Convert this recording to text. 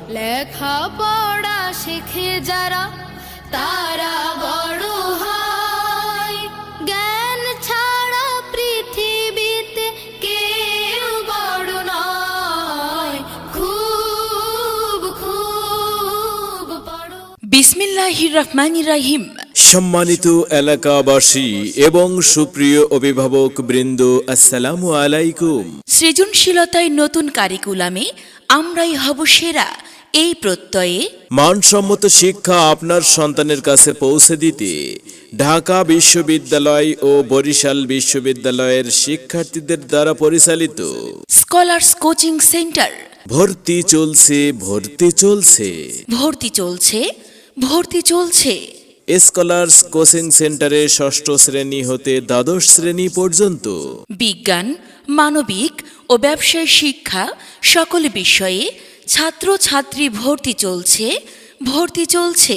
লেখাপড়া শিখে যারা তারা বড় হয়, জ্ঞান ছাড়া পৃথিবীতে কেউ বড় নয়। খুব খুব বড়। বিসমিল্লাহির রহমানির রহিম। সম্মানিত এলাকাবাসী এবং সুপ্রিয় অভিভাবক বৃন্দ, আসসালামু আলাইকুম। সৃজনশীলতায় নতুন কারিকুলামে আমরাই হব সেরা, এই প্রত্যয়ে মানসম্মত শিক্ষা আপনার সন্তানের কাছে পৌঁছে দিতে ঢাকা বিশ্ববিদ্যালয় ও বরিশাল বিশ্ববিদ্যালয়ের শিক্ষার্থীদের দ্বারা পরিচালিত স্কলার্স কোচিং সেন্টার ভর্তি চলছে ভর্তি চলছে ভর্তি চলছে ভর্তি চলছে। স্কলার্স কোচিং সেন্টারে ষষ্ঠ শ্রেণী হতে দ্বাদশ শ্রেণী পর্যন্ত বিজ্ঞান, মানবিক ও ব্যবসায় শিক্ষা সকল বিষয়ে ছাত্র ছাত্রী ভর্তি চলছে ভর্তি চলছে।